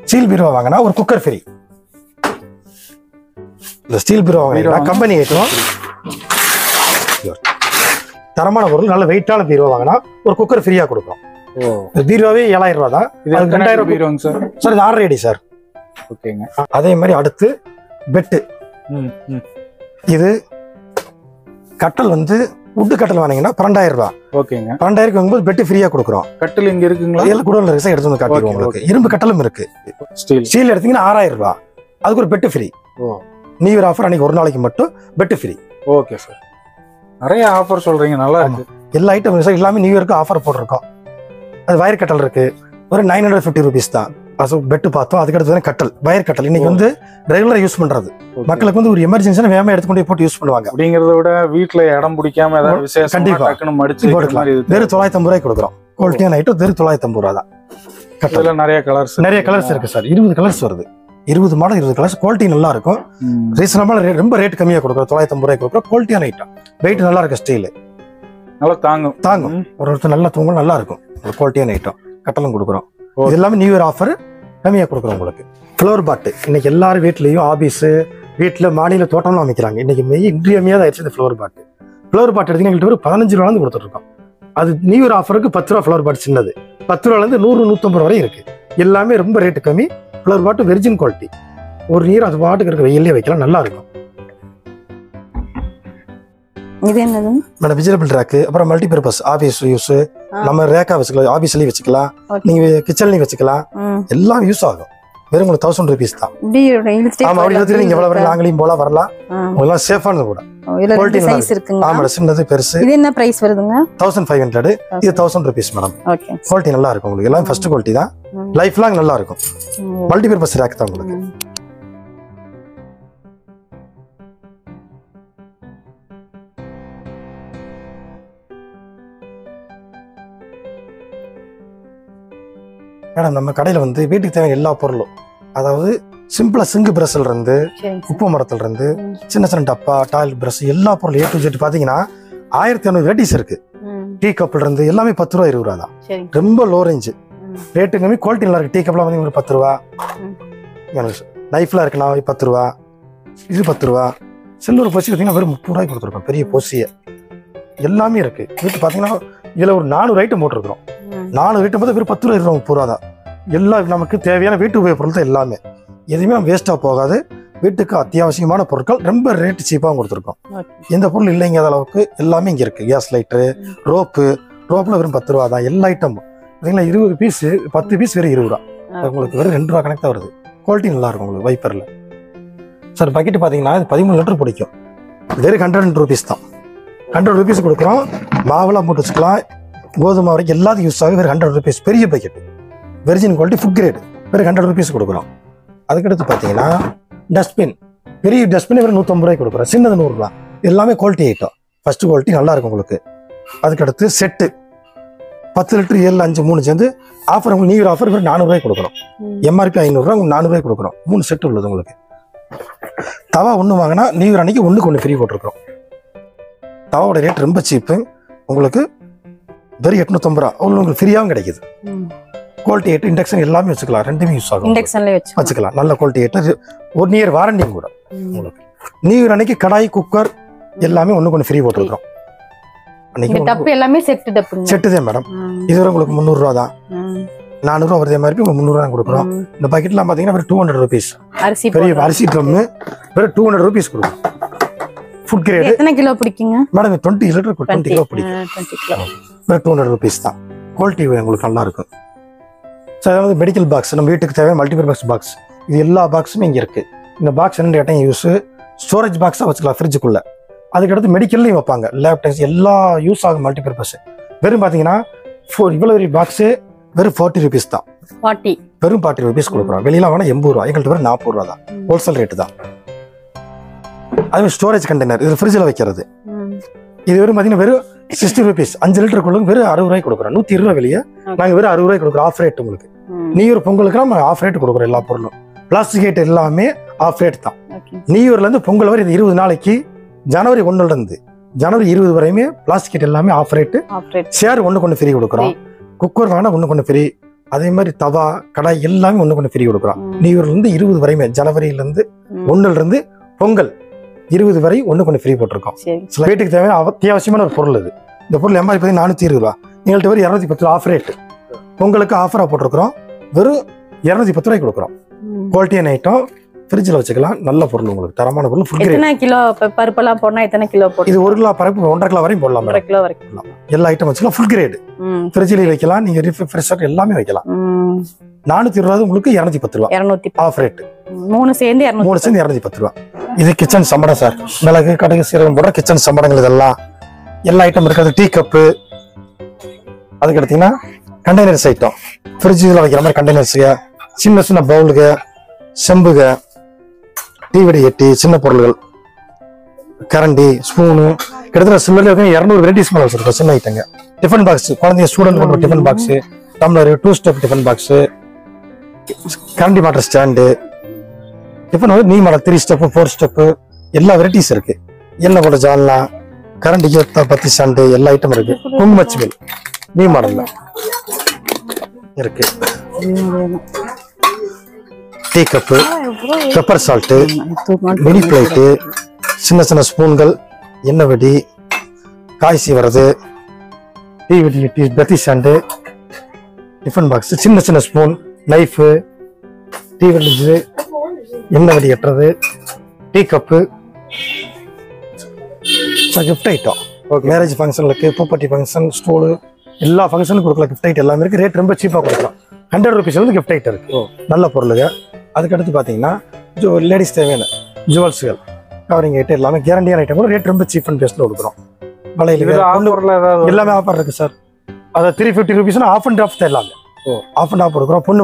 ஸ்டீல் பீர்வா வாங்கினா ஒரு குக்கர் ஃப்ரீ. இந்த ஸ்டீல் பீர்வா வாங்கினா கம்பெனி ஐட்டம், தரமான பொருள், நல்ல வெயிட்டான பீர்வா வாங்கினா ஒரு குக்கர் ஃப்ரீயா கொடுக்கும். பீர்வாவே 7,000 ரூபா தான். 2,000 பீரோங்க சார். சார் இது 6 அடி சார். ஓகேங்க. அதே மாதிரி அடுத்து பெட்டு. இது கட்டல் உட்டு கட்டல் வாங்கினீங்கன்னா 12,000 ரூபா. ஓகேங்க. 12,000 வாங்கும்போது பெட்டு ஃப்ரீயா கொடுக்குறோம். கட்டல் இங்க இருக்குங்களா? எல்லாம் கூட இருக்கு சார். எடுத்து வந்து காட்டுறோம் உங்களுக்கு. இரும்பு கட்டலும் இருக்கு. ஸ்டீல் எடுத்தீங்கன்னா 6,000 ரூபா. அதுக்கு ஒரு bed free. New year offer அன்னைக்கு ஒரு நாளைக்கு மட்டும் பெட்டு ஃப்ரீ. Okay sir. நிறைய ஆஃபர் சொல்றீங்க. நல்லா இருக்கு. எல்லா ஐட்டம் சார் எல்லாமே நியூ இயருக்கு ஆஃபர் போட்டிருக்கோம். அது வயர் கட்டல் இருக்கு. ஒரு 950 rupees தான். பெட்டு பார்த்தோம். அதுக்கடுத்து கட்டல், வயர் கட்டல் இன்னைக்கு ரெகுலரா யூஸ் பண்றது. மக்களுக்கு ஒரு எமர்ஜென்சினா வேகமா எடுத்துக்கொண்டு போட்டு யூஸ் பண்ணுவாங்க. அப்படிங்கறத விட வீட்டுல இடம் பிடிக்காம ஏதாவது விசேஷம் கண்டிப்பா மடிச்சு போட்டுக்கலாம். வெறும் 950 ரூபாய்க்கு கொடுக்குறோம். குவாலிட்டியான ஐட்டம் வெறும் 950 ரூபா தான். கட்டல நிறைய கலர்ஸ் இருக்கு சார். 20 கலர்ஸ் வருது. 20 மாடல் 20 கலர்ஸ். குவாலிட்டி நல்லா இருக்கும். ரீசனபிள் ரேட், ரொம்ப ரேட் கம்மியா கொடுக்குறோம். 950 ரூபாய்க்கு கொடுக்குறோம். குவாலிட்டியான ஐட்டம், வெயிட் நல்லா இருக்கு. ஸ்டீல் நல்லா தாங்கும். ஒருத்தர் நல்லா தூங்கும், நல்லா இருக்கும். குவாலிட்டியான ஐட்டம் கட்டலும் கொடுக்குறோம். இது எல்லாமே நியூ இயர் ஆஃபர் கம்மியா கொடுக்குறோம் உங்களுக்கு. ஃப்ளோர் பாட்டு இன்னைக்கு எல்லாரும் வீட்லயும், ஆபீஸ், வீட்டுல, மாடியில தோட்டம்லாம் அமைக்கிறாங்க. இன்னைக்கு இன்றியமையாத ஆயிடுச்சு இந்த ஃப்ளோர் பாட்டு. ஃப்ளோர் பாட்டு எடுத்தீங்கன்னா ஒரு 15 ரூபாய் கொடுத்துட்டு இருக்கோம். அது நியூ இயர் ஆஃபருக்கு 10 ரூபா ஃப்ளோர் பாட்டு. சின்னது 10 ரூபாயிலிருந்து 100, 150 வரை இருக்கு. எல்லாமே ரொம்ப ரேட்டு கம்மி. ஃப்ளோர் பாட்டு வெர்ஜின் குவாலிட்டி. ஒரு நீர் அது பாட்டுக்கு இருக்க வெயிலே வைக்கலாம், நல்லா இருக்கும். இது என்னது மேடம்? வெஜிடபிள் ரேக்கு, அப்புறம் மல்டிபர்பஸ் ஆபீஸ் யூஸ். நம்ம ரேக்கா வச்சுக்கலாம், ஆபீஸ்லயும் வச்சுக்கலாம், நீங்க கிச்சன்லயும் வச்சுக்கலாம். எல்லாம் யூஸ் ஆகும். வெறும் உங்களுக்கு 1000 rupees தான். ஆமா, அப்படி எடுத்து நீங்க எவ்வளவு வரைக்கும் லாங்லயும் போல வரலாம். உங்களுக்கு சேஃபானது கூட. குவாலிட்டி சைஸ் இருக்குங்க. ஆமா, சின்னது பெருசு. இது என்ன பிரைஸ் வருதுங்க? 1500. இது 1000 rupees மேடம். ஓகே. குவாலிட்டி நல்லா இருக்கும் உங்களுக்கு. எல்லாம் ஃபர்ஸ்ட் குவாலிட்டி தான். லைஃப் லாங் நல்லா இருக்கும். மல்டி பர்பஸ் ரேக் தான் உங்களுக்கு. மேடம் நம்ம கடையில் வந்து வீட்டுக்கு தேவையான எல்லா பொருளும், அதாவது சிம்பிளா சிங்கு பிரஸ்ல இருந்து உப்பு மரத்துல இருந்து சின்ன சின்ன டப்பா டாய்லெட் பிரஷ் எல்லா பொருளும் A to Z பாத்தீங்கன்னா 1500 வெரைட்டிஸ் இருக்கு. டீ கப்ல இருந்து எல்லாமே 10 ரூபா 20 ரூபா தான். ரொம்ப லோ ரேஞ்சு ரேட்டு கம்மி, குவாலிட்டி நல்லா இருக்கு. டீ கப்லாம் வந்து 10 ரூபா, நைஃப்லாம் இருக்குன்னா 10 ரூபா, இது 10 ரூபா. சில்வர் போசி பார்த்தீங்கன்னா வெறும் 30 ரூபாய்க்கு கொடுத்துருக்கோம். பெரிய போசியை எல்லாமே இருக்கு. வீட்டு பார்த்தீங்கன்னா இதுல ஒரு 400 ஐட்டம் போட்டிருக்கிறோம். 400 ஐட்டம் பார்த்து வெறும் 10 ரூபா 30 ரூபா தான். எல்லாம் நமக்கு தேவையான வீட்டு உபயோக பொருள் தான் எல்லாமே. எதுவுமே வேஸ்ட்டாக போகாது. வீட்டுக்கு அத்தியாவசியமான பொருட்கள் ரொம்ப ரேட்டு சீப்பாகவும் கொடுத்துருக்கோம். எந்த பொருள் இல்லைங்காத அளவுக்கு எல்லாமே இங்கே இருக்குது. கேஸ் லைட்ரு, ரோப்பில் வெறும் 10 ரூபா தான். எல்லா ஐட்டமும் பார்த்தீங்கன்னா 20 பீஸ் 10 பீஸ் வெறும் 20 ரூபா. உங்களுக்கு வெறும் 2 ரூபா கணக்கு தான் வருது. குவாலிட்டி நல்லா இருக்கும் உங்களுக்கு வைப்பரில். சார் பக்கெட்டு பார்த்தீங்கன்னா 13 லிட்டர் பிடிக்கும். வெறும் 100 rupees தான். 100 rupees கொடுக்குறோம். மாவெல்லாம் போட்டு வச்சுக்கலாம். கோதுமை வரைக்கும் எல்லாத்துக்கும் யூஸ் ஆகும். வெறும் 100 rupees பெரிய bucket. Virgin quality food grade வெறும் 100 rupees கொடுக்குறோம். அதுக்கடுத்து பார்த்தீங்கன்னா டஸ்ட்பின், பெரிய டஸ்ட்பின் வெறும் 150 ரூபாய்க்கு கொடுக்குறோம். சின்னது 100 ரூபா. எல்லாமே குவாலிட்டி ஐட்டம். ஃபர்ஸ்ட் குவாலிட்டி நல்லா இருக்கும் உங்களுக்கு. அதுக்கடுத்து செட்டு 10 லிட்டர் 7 5 3 சேர்ந்து ஆஃபர், உங்களுக்கு நியூ இயர் ஆஃபர் வெறும் 400 ரூபாய்க்கு கொடுக்குறோம். MRP 500 ரூபா, உங்களுக்கு 400 ரூபாய்க்கு கொடுக்குறோம். 3 செட்டு உள்ளது உங்களுக்கு. தவா ஒன்று வாங்கினா நியூ இயர் அன்னைக்கு ஒன்றுக்கு ஃப்ரீ போட்டிருக்கிறோம். தவாவோட ரேட் ரொம்ப சீப்பு. உங்களுக்கு வெறும் 850 ரூபா உங்களுக்கு ஃப்ரீயாகவும் கிடைக்குது. குவாலிட்டி ஐட்டம் இண்டக்ஷன் எல்லாமே வச்சுக்கலாம். ரெண்டுமே யூஸ் ஆகும். இண்டக்ஷன்லயே வச்சுக்கலாம். நல்ல குவாலிட்டி ஐட்டம். 1 இயர் வாரண்டியும் கூட உங்களுக்கு. நியூ இயர் அன்னைக்கு கடாய் குக்கர் எல்லாமே ஒன்று ஃப்ரீ போட்டுருக்கோம். அன்னைக்கு டப்பு எல்லாமே செட்டு டப்புங்க. செட்டு தான் மேடம். இது வரை உங்களுக்கு 300 ரூபா தான். 400 ரூபா வருதே மாதிரி உங்களுக்கு 300 ரூபா கொடுக்குறோம். இந்த பாக்கெட்லாம் பார்த்தீங்கன்னா வெறும் 200 rupees. பெரிய அரிசி ட்ரம்மு வெறும் 200 rupees கொடுக்கும். Food grade. எத்தனை கிலோ பிடிக்குங்க மேடம்? 20 லிட்டர் 20 கிலோ பிடிக்கும். வெறும் 200 rupees தான். குவாலிட்டி உங்களுக்கு நல்லா இருக்கும். ஸோ அதாவது மெடிக்கல் பாக்ஸ், நம்ம வீட்டுக்கு தேவையான மல்டிபர்பஸ் பாக்ஸ், இது எல்லா பாக்ஸுமே இங்கே இருக்குது. இந்த பாக்ஸ் 2 இடம் யூஸு. ஸ்டோரேஜ் பாக்ஸாக வச்சுக்கலாம் ஃப்ரிட்ஜுக்குள்ளே. அதுக்கடுத்து மெடிக்கல்லையும் வைப்பாங்க. லேப்டாப்ஸ் எல்லா யூஸ் ஆகும் மல்டிபர்பஸ். வெறும் பார்த்தீங்கன்னா இவ்வளோ பெரிய பாக்ஸு வெறும் 40 rupees தான். வெறும் 40 rupees கொடுக்குறோம். வெளியெல்லாம் வேணால் 80 ரூபா, எங்கள்கிட்ட வெறும் 40 ரூபா தான். ஹோல்சேல் ரேட்டு தான். அதுவே ஸ்டோரேஜ் கண்டெய்னர், இது ஃப்ரிட்ஜில் வைக்கிறது. இது வெறும் பார்த்தீங்கன்னா வெறும் 60 rupees. 5 லிட்டர் கொள்ளுங்க வெறும் 60 ரூபாய்க்கு கொடுக்குறோம். 120 ரூபா வெளியே நாங்கள் வெறும் 60 ரூபாய்க்கு கொடுக்குறோம். ஆஃப் ரேட் உங்களுக்கு. நியூ இயர் பொங்கலுக்கு நம்ம ஆஃப் ரேட் கொடுக்குறோம். எல்லா பொருளும் பிளாஸ்டிக் ஐட்டம் எல்லாமே ஆஃப் ரேட் தான். நியூ இயர்லேருந்து பொங்கல் வரை 20 நாளைக்கு, ஜனவரி 1 ஜனவரி 20 வரையுமே பிளாஸ்டிக் ஐட்டம் எல்லாமே ஆஃப் ரேட்டு. சேர் ஒன்று ஃப்ரீ கொடுக்குறோம். குக்கர் வாங்கினா ஒன்று ஃப்ரீ. அதே மாதிரி தவா கடாய் எல்லாமே ஒன்று ஃப்ரீ கொடுக்குறோம். நியூ இயர்லேருந்து 20 வரையுமே, ஜனவரியிலேருந்து 1 பொங்கல் 20 வரை ஒன்று ஃப்ரீ போட்டிருக்கோம். சில வீட்டுக்கு தேவையான அத்தியாவசியமான ஒரு பொருள் இது. இந்த பொருள் MRP 420 ரூபா. எங்கள்கிட்ட வெறும் 210 ரூபா ஆஃப் ரேட்டு. பொங்கலுக்கு ஆஃபராக போட்டிருக்கிறோம். வெறும் 210 ரூபாய்க்கு கொடுக்குறோம். குவாலிட்டியான ஐட்டம் ஃப்ரிட்ஜில் வச்சுக்கலாம். நல்ல பொருள் உங்களுக்கு, தரமான பொருள். Full great. எத்தனை கிலோ பருப்பெல்லாம் போடனா எத்தனை கிலோ போடு? இது 1 கிலோ பருப்பு 1.5 கிலோ வரையும் போடலாம். 1.5 கிலோ வரைக்கும் எல்லா ஐட்டம் வச்சுக்கலாம். Full grade. ஃப்ரிட்ஜில் வைக்கலாம். நீங்கள் ரெஃப்ரிஜரேட்டர் எல்லாமே வைக்கலாம். 420 ரூபா உங்களுக்கு 210 ரூபா ஆஃப் ரேட்டு. 3 சேர்ந்து 210 ரூபா. இது கிச்சன் சம்படம் சார். மிளகு கடுகு சீரகம் போடுற கிச்சன் சம்படங்கள் இதெல்லாம் எல்லா ஐட்டம் இருக்கிறது. டீ கப்பு, அதுக்கு எடுத்தீங்கன்னா கண்டெய்னர்ஸ் ஐட்டம், ஃப்ரிட்ஜில் வைக்கிற மாதிரி கண்டெய்னர்ஸுங்க, சின்ன சின்ன பவுலுக, செம்புக, டீ வடிகட்டி, சின்ன பொருள்கள், கரண்டி, ஸ்பூனு, கிட்டத்தட்ட சில்லர் 200 வெரைட்டிஸ் மேலே வச்சிருக்கோம். சின்ன ஐட்டங்க. டிஃபன் பாக்ஸ், குழந்தைங்க ஸ்டூடெண்ட் கொண்டு tiffin box, tumbler, 2 step tiffin box, கரண்டி மாட்டர் ஸ்டாண்டு, டிஃபன் வந்து நீ மாடல் 3 ஸ்டெப்பு 4 ஸ்டெப்பு எல்லா வெரைட்டிஸ் இருக்கு. எண்ணெய் போட்ட ஜால்னா, கரண்டிக்கு 10 ஸ்டாண்டு எல்லா ஐட்டம் இருக்கு. குங்குமச்சிமில் நீ மாடல்ல இருக்கு. Tea cup, pepper salt, mini plate, சின்ன சின்ன ஸ்பூன்கள், எண்ணெய் வெடி, காய் சீவறது, டீ வெடி, பெத்தி ஸ்டாண்டு, டிஃபன் பாக்ஸ், சின்ன சின்ன ஸ்பூன், நைஃபு, டீ வெடிச்சு, எண்ணெய் வெடி எட்டுறது, tea cup, gift item. Marriage ஃபங்க்ஷனுக்கு, பூப்பட்டி ஃபங்க்ஷன், ஸ்டூலு எல்லா ஃபங்க்ஷனுக்கும் கொடுக்கலாம். கிஃப்ட் ஐட்டம் எல்லாமே இருக்கு. ரேட் ரொம்ப சீப்பாக கொடுக்கலாம். 100 rupees கிஃப்ட் ஐட்டம் இருக்கு. நல்ல பொருளுங்க. அதுக்கடுத்து பார்த்தீங்கன்னா லேடிஸ் தேவையான ஜுவல்ஸுகள் கவரிங் ஐட்டம் எல்லாமே கேரண்டியான ஐட்டம் கூட ரேட் ரொம்ப சீப் அண்ட் பெஸ்ட்டில் கொடுக்குறோம். வளையல் எல்லாமே ஆஃபர் இருக்குது சார். அதை 350 rupeesனா ஆஃப் அண்ட் ஆஃப் தான் எல்லாமே. ஆஃப் அண்ட் ஆஃப் கொடுக்குறோம். பொண்ணு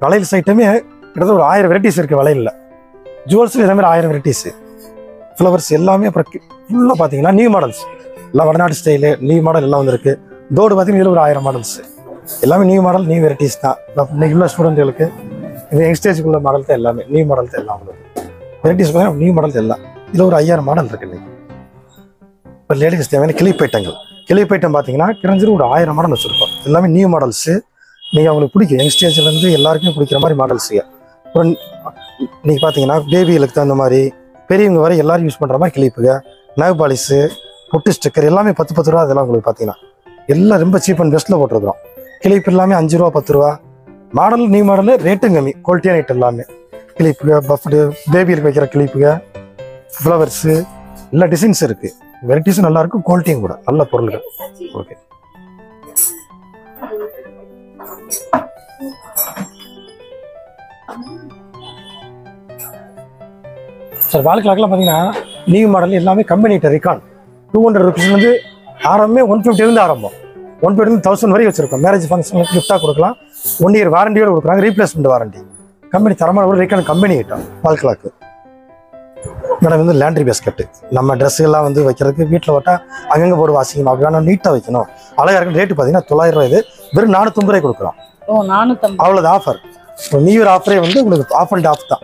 வளையல்ஸ் ஐட்டமே கிட்டத்தட்ட ஒரு 1000 வெரைட்டிஸ் இருக்குது வளையலில். ஜுவல்ஸில் இதே மாதிரி 1000 வெரைட்டிஸு. ஃப்ளவர்ஸ் எல்லாமே அப்புறம் ஃபுல்லாக பார்த்தீங்கன்னா நியூ மாடல்ஸ் எல்லாம் வடநாட்டு ஸ்டைலு நியூ மாடல் எல்லாம் வந்துருக்கு. தோடு பார்த்தீங்கன்னா இதில் ஒரு 1000 மாடல்ஸ் எல்லாமே நியூ மாடல் நியூ வெரைட்டிஸ் தான். இன்னைக்கு உள்ள ஸ்டூடெண்ட்களுக்கு இது யங்ஸ்டேஜுக்குள்ள மாடல் தான் எல்லாமே நியூ மாடல் தான் எல்லாம் வெரைட்டிஸ் பார்த்தீங்கன்னா நியூ மாடல் எல்லாம். இதில் ஒரு 5000 மாடல் இருக்குது இன்னைக்கு. இப்போ லேடிஸ் தேவையான கிளிப் ஐட்டம் பார்த்தீங்கன்னா கிரஞ்சில் ஒரு 1000 மாடல் வச்சுருக்கோம். எல்லாமே நியூ மாடல்ஸு. நீங்கள் அவங்களுக்கு பிடிக்கும் யங்ஸ்டேஜ்லேருந்து எல்லாருக்குமே பிடிக்கிற மாதிரி மாடல்ஸுங்க. அப்புறம் நீங்கள் பார்த்தீங்கன்னா பேபிகளுக்கு தகுந்த மாதிரி பெரியவங்க வரை எல்லாரும் யூஸ் பண்ணுற மாதிரி கிளிப்புங்க, நவ் பாலிஸு, பொட்டு ஸ்டிக்கர் எல்லாமே 10 ரூபா. அதெல்லாம் உங்களுக்கு பார்த்தீங்கன்னா எல்லாம் ரொம்ப சீப் அண்ட் பெஸ்ட்டில் போட்டுருக்குறோம். கிளிப் எல்லாமே 5 ரூபா 10 ரூபா. மாடல் நியூ மாடலு ரேட்டும் கம்மி, குவாலிட்டியான ஐட்டம் எல்லாமே. கிளிப்புங்க, பஃப்டு, பேபிகளுக்கு வைக்கிற கிளிப்புங்க, ஃப்ளவர்ஸு எல்லா டிசைன்ஸ் இருக்குது. வெரைட்டிஸும் நல்லாயிருக்கும், குவாலிட்டியும் கூட நல்ல பொருள்கள். Okay sir. வால் கிளாக்லாம் பார்த்தீங்கன்னா நியூ மாடல் எல்லாமே கம்பெனி ரிகான் 200 rupeesலேருந்து ஆரம்பமே 150 ஆரம்பம். 150 1000 வரைக்கும் வச்சிருக்கோம். மேரேஜ் ஃபங்க்ஷனுக்கு கிஃப்டாக கொடுக்கலாம். 1 year வாரண்டியோடு கொடுக்குறாங்க. Replacement warranty. கம்பெனி தரமான ஒரு ரிகான் company item wall clock. Madam வந்து லேண்ட்ரி பேஸ்கெட்டு நம்ம ட்ரெஸ்ஸுகள்லாம் வந்து வைக்கிறதுக்கு வீட்டில் விட்டால் அங்கங்கே போட்டு வாசிக்கணும். அப்படி வேணால் நீட்டாக வைக்கணும். அழகாக இருக்கும். ரேட்டு பார்த்தீங்கன்னா 900 ரூபாய். இது வெறும் 450 ரூபாய் கொடுக்குறோம். அவ்வளோதான் ஆஃபர். நியூ இயர் ஆஃபரே வந்து உங்களுக்கு ஆஃப் அண்ட் ஆஃப் தான்.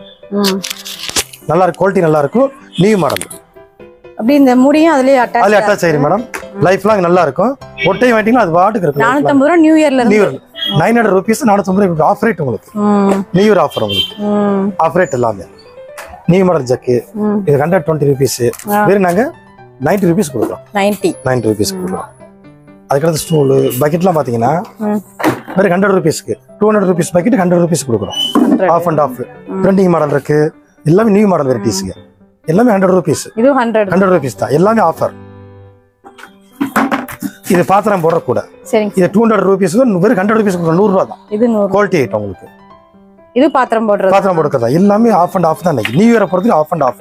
நல்லா இருக்கும், குவாலிட்டி நல்லா இருக்கும். நியூ மாடல் அப்படி இந்த முடியும் அதுலயே அட்டாச் ஆயிரும் மேடம். லைஃப் லாங் நல்லா இருக்கும். ஒட்டை வாங்கிட்டீங்கன்னா அது பாட்டுக்கு இருக்கும். 450 ரூபாய் நியூ இயர்ல 900 rupees 450 ரூபாய் ஆஃப் ரேட் உங்களுக்கு. நியூ இயர் ஆஃபர் உங்களுக்கு ஆஃப் ரேட் எல்லாமே. நியூ மாடல் ஜக்கு இது 120 rupees. வெறும் நாங்க 90 rupees கொடுக்குறோம். 90 rupees கொடுக்குறோம். அதுக்கடுத்து ஸ்டூலு பக்கெட்லாம் பார்த்தீங்கன்னா வெறும் 100 rupeesக்கு 200 rupees பக்கெட் 100 rupees கொடுக்குறோம். Off and off trending model இருக்கு. எல்லாமே நியூ மாடல் வெரைட்டிஸ்ங்க. எல்லாமே 100 rupees. இது 100 rupees தான். எல்லாமே ஆஃபர். இது பாத்திரம் போடுற கூட. சரிங்க. இது 200 rupees வெறும் 100 rupees 100 ரூபாய் தான். இது 100 குவாலிட்டி ஐட்டம் உங்களுக்கு. இது பாத்திரம் போடுறதா எல்லாமே ஆஃப் அண்ட் ஆஃப் தான். இன்னைக்கு நியூ இயரை பொறுத்து ஆஃப் அண்ட் ஆஃப்.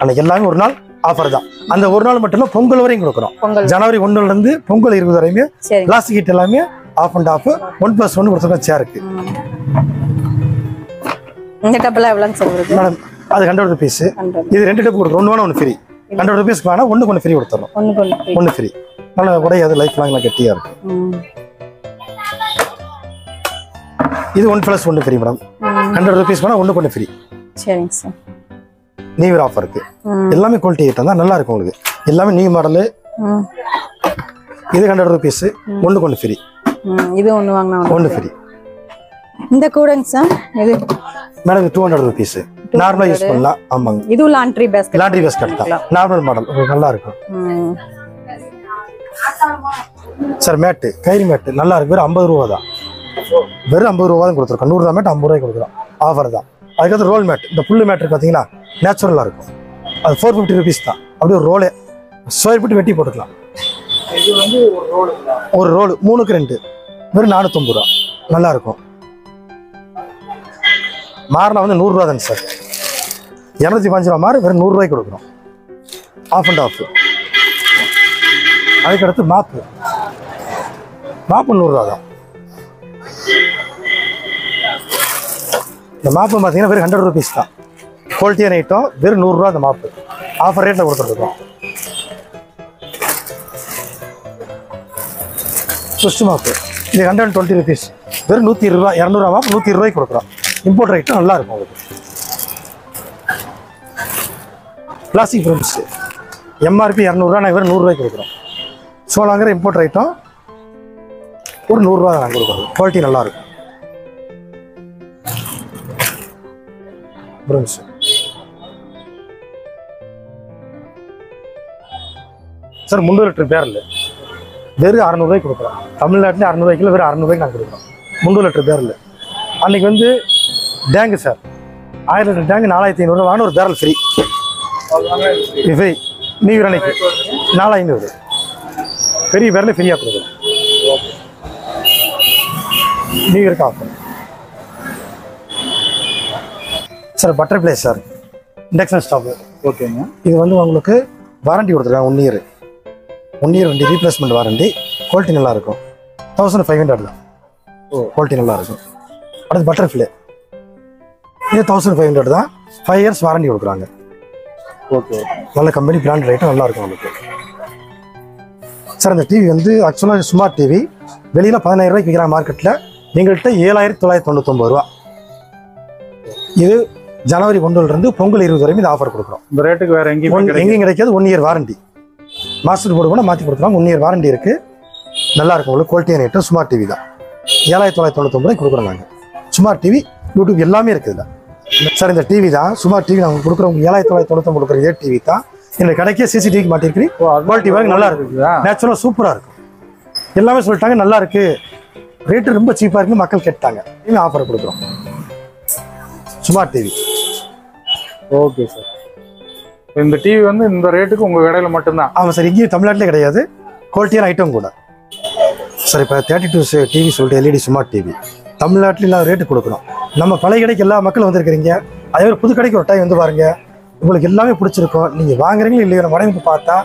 அன்னைக்கு எல்லாமே ஒரு நாள் ஆஃபர் தான். அந்த ஒரு நாள் மட்டும் இல்ல, பொங்கல் வரையும் கொடுக்குறோம். ஜனவரி 1 இருந்து பொங்கல் 20 வரையுமே பிளாஸ்டிக் ஹீட் எல்லாமே ஆஃப் அண்ட் ஆஃப். 1+1 கொடுத்துருக்கோம் சேருக்கு. இந்த டப்பல எவ்வளவு சார் வருது மேடம்? அது 100 rupees. இது 2 டப்பு கொடுக்குறோம். 1 வேணா 1 ஃப்ரீ. 100 rupees வேணா 1 ஃப்ரீ கொடுத்துறோம். 1 ஃப்ரீ. நல்லா உடையாது, லைஃப் லாங் கெட்டியா இருக்கும். இது 1+1 ஃப்ரீ மேடம். 100 rupees வேணா 1 ஃப்ரீ. சரிங்க சார். நியூ இயர் ஆஃபர் இருக்கு. எல்லாமே குவாலிட்டி ஐட்டம் தான், நல்லா இருக்கும் உங்களுக்கு. எல்லாமே நியூ மாடல். இது 100 rupees 1 ஃப்ரீ. இது ஒன்னு வாங்கினா 1 ஃப்ரீ. இந்த கூடங்க சார் இது மேடம் 200 rupees. நார்மலா யூஸ் பண்ணலாம். ஆமாங்க. இது லாண்ட்ரி பேஸ்கெட் தான். நார்மல் மாடல் உங்களுக்கு நல்லா இருக்கும். சார் மேட் கயிறு மேட் நல்லா இருக்கு. வெறும் 50 ரூபா தான். வெறும் 50 ரூபா தான் கொடுத்துருக்கோம். 100 மேட் 50 ரூபாய்க்கு கொடுக்குறோம். ஆஃபர் தான். அதுக்கடுத்து ரோல் மேட். இந்த புல்லு மேட் பார்த்தீங்கன்னா நேச்சுரலாக இருக்கும். அது 450 rupees தான். அப்படியே ஒரு ரோலே ஸ்கொயர் ஃபீட் வெட்டி போட்டுக்கலாம். இது வந்து ஒரு ரோல் 3க்கு 2 வெறும் 450 ரூபா. நல்லா இருக்கும். மாறினா வந்து 100 ரூபா தானே சார். 205 ரூபா மாறு வெறும் 100 ரூபாய்க்கு கொடுக்குறோம். Off and off. அதுக்கடுத்து மாப்பு 100 ரூபா தான். இந்த மாப்பு பார்த்தீங்கன்னா வெறும் 100 rupees தான். குவாலிட்டியான ஐட்டம். வெறும் 100 ரூபா அந்த மாப்பு. ஆஃபர் ரேட்டில் கொடுத்துருக்கோம். சுஷ்டு மாப்பு இது 120 rupees. வெறும் 120 ரூபா. 200 ரூபா மாப்பு 120 ரூபாய்க்கு கொடுக்குறோம். இம்போர்ட் ஐட்டம் நல்லா இருக்கும் உங்களுக்கு. பிளாஸ்டிக் ஃப்ரெண்ட்ஸ் எம்ஆர்பி 200 ரூபா. நாங்கள் வெறும் 100 ரூபாய்க்கு கொடுக்குறோம். சோலாங்கிற இம்போர்ட் ஐட்டம் ஒரு 100 ரூபா தான் நாங்கள் கொடுக்குறோம். குவாலிட்டி நல்லா இருக்கும். சார் 300 லிட்டர் பேரல் வெறும் 600 ரூபாய்க்கு கொடுக்குறோம். தமிழ்நாட்டிலே 600 ரூபாய்க்கு வெறும் 600 ரூபாய்க்கு நாங்கள் கொடுக்குறோம். 300 லிட்டர் பேரல். அன்னைக்கு வந்து டேங்கு சார் 1000 லிட்டர் டேங்கு 4500 வாங்கின ஒரு barrel free. Free new year அன்னைக்கு 4500 பெரிய பேரல் ஃப்ரீயாக கொடுக்குறோம். நியூ இயருக்கு offer. Sir Butterfly sir induction stove. ஓகேங்க. இது வந்து உங்களுக்கு வாரண்டி கொடுத்துருக்காங்க 1 இயர். 1 இயர் வண்டி ரீப்ளேஸ்மெண்ட் வாரண்டி. குவாலிட்டி நல்லா இருக்கும். 1500 தான். குவாலிட்டி நல்லா இருக்கும். அடுத்து பட்டர்ஃப்ளை இது 1500 தான். 5 இயர்ஸ் வாரண்டி கொடுக்குறாங்க. ஓகே. நல்ல கம்பெனி பிராண்ட் ரேட்டும் நல்லா இருக்கும் உங்களுக்கு. சார் இந்த டிவி வந்து ஆக்சுவலாக ஸ்மார்ட் டிவி வெளியில் 10000 ரூபாய்க்கு விற்கிறாங்க மார்க்கெட்டில். எங்கள்கிட்ட 7999 ரூபா. இது ஜனவரி 1 பொங்கல் 20 வரைக்கும் இந்த ஆஃபர் கொடுக்குறோம். இந்த ரேட்டுக்கு வேற எங்கேயும் கிடைக்காது. 1 இயர் வாரண்டி. மாஸ்டர் போர்டு கூட மாற்றி கொடுத்துருவாங்க. 1 இயர் வாரண்டி இருக்குது. நல்லா இருக்கும் உங்களுக்கு. குவாலிட்டியான ஐட்டம் ஸ்மார்ட் டிவி தான். 7999 ரூபாய்க்கு கொடுக்குறோம் நாங்கள். ஸ்மார்ட் டிவி யூடியூப் எல்லாமே இருக்குது இல்லை சார். இந்த டிவி தான் ஸ்மார்ட் டிவி நாங்கள் கொடுக்குறோம். 7999 கொடுக்குற இதே டிவி தான் எங்களுக்கு கிடைக்க சிசிடிவிக்கு மாட்டிருக்கிறீங்க. குவாலிட்டி வாங்க நல்லா இருக்கு. நேச்சுரலாக சூப்பராக இருக்கும். எல்லாமே சொல்லிட்டாங்க நல்லா இருக்கு. ரேட்டு ரொம்ப சீப்பாக இருக்குன்னு மக்கள் கேட்டாங்க. இன்னும் ஆஃபர் கொடுக்குறோம் ஸ்மார்ட் டிவி. Okay sir. இந்த டிவி வந்து இந்த ரேட்டுக்கு உங்கள் கடையில் மட்டும்தான்? ஆமாம் சார். இங்கேயும் தமிழ்நாட்டிலே கிடையாது. குவாலிட்டியான ஐட்டம் கூட சார். இப்போ 32 டிவி சொல்லிட்டு எல்இடி ஸ்மார்ட் டிவி தமிழ்நாட்டில் இல்லாத ரேட்டு கொடுக்குறோம். நம்ம பழைய கடைக்கு எல்லா மக்களும் வந்திருக்கிறீங்க. அதே ஒரு புது கடைக்கு ஒரு டைம் வந்து பாருங்க. உங்களுக்கு எல்லாமே பிடிச்சிருக்கும். நீங்கள் வாங்குறீங்களா இல்லையோ மனைவிக்கு பார்த்தா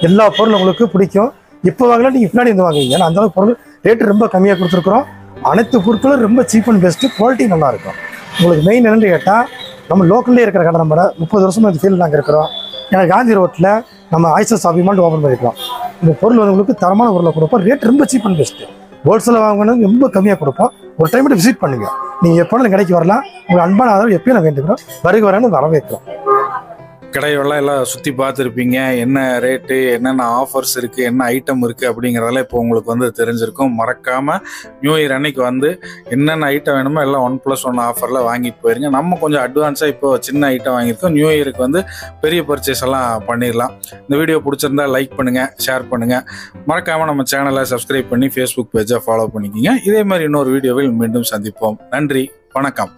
எல்லா பொருளும் உங்களுக்கு பிடிக்கும். இப்போ வாங்கலாம் நீங்கள் பின்னாடி வந்து வாங்குவீங்க. ஏன்னா அந்தளவுக்கு பொருள் ரேட்டு ரொம்ப கம்மியாக கொடுத்துருக்குறோம். அனைத்து பொருட்களும் ரொம்ப சீப் அண்ட் பெஸ்ட்டு. குவாலிட்டி நல்லாயிருக்கும். உங்களுக்கு மெயின் என்னென்னு கேட்டால் நம்ம லோக்கல்லே இருக்கிற கடை. நம்ம 30 வருஷமாக இந்த ஃபீல்டு நாங்கள் இருக்கிறோம். ஏன்னா காந்தி ரோட்டில் நம்ம ஐசஸ் ஷாப்பிங் ஓப்பன் பண்ணிக்கிறோம். இந்த பொருள் வந்து உங்களுக்கு தரமான பொருளை கொடுப்போம். ரேட் ரொம்ப சீப் அண்ட் பெஸ்ட்டு. ஹோல்சேலில் வாங்கணும் ரொம்ப கம்மியாக கொடுப்போம். ஒரு டைம் மட்டும் விசிட் பண்ணுங்கள். நீங்கள் எப்போ கடைக்கு வரலாம். உங்கள் அன்பான ஆதரவு எப்பயும் நான் வேண்டுகிறோம். வரன்னு வரவேற்கிறோம். கடையெல்லாம் எல்லாம் சுற்றி பார்த்துருப்பீங்க. என்ன ரேட்டு, என்னென்ன ஆஃபர்ஸ் இருக்குது, என்ன ஐட்டம் இருக்குது அப்படிங்கிறதெல்லாம் இப்போ உங்களுக்கு வந்து தெரிஞ்சிருக்கும். மறக்காமல் நியூ இயர் அன்னைக்கு வந்து என்னென்ன ஐட்டம் வேணுமோ எல்லாம் 1+1 ஆஃபரில் வாங்கிட்டு போயிருங்க. நம்ம கொஞ்சம் அட்வான்ஸாக இப்போ சின்ன ஐட்டம் வாங்கியிருக்கோம். நியூ இயருக்கு வந்து பெரிய பர்ச்சேஸ் எல்லாம் பண்ணிடலாம். இந்த வீடியோ பிடிச்சிருந்தா லைக் பண்ணுங்கள், ஷேர் பண்ணுங்கள். மறக்காமல் நம்ம சேனலை சப்ஸ்கிரைப் பண்ணி ஃபேஸ்புக் பேஜை ஃபாலோ பண்ணிக்கிங்க. இதே மாதிரி இன்னொரு வீடியோவில் மீண்டும் சந்திப்போம். நன்றி, வணக்கம்.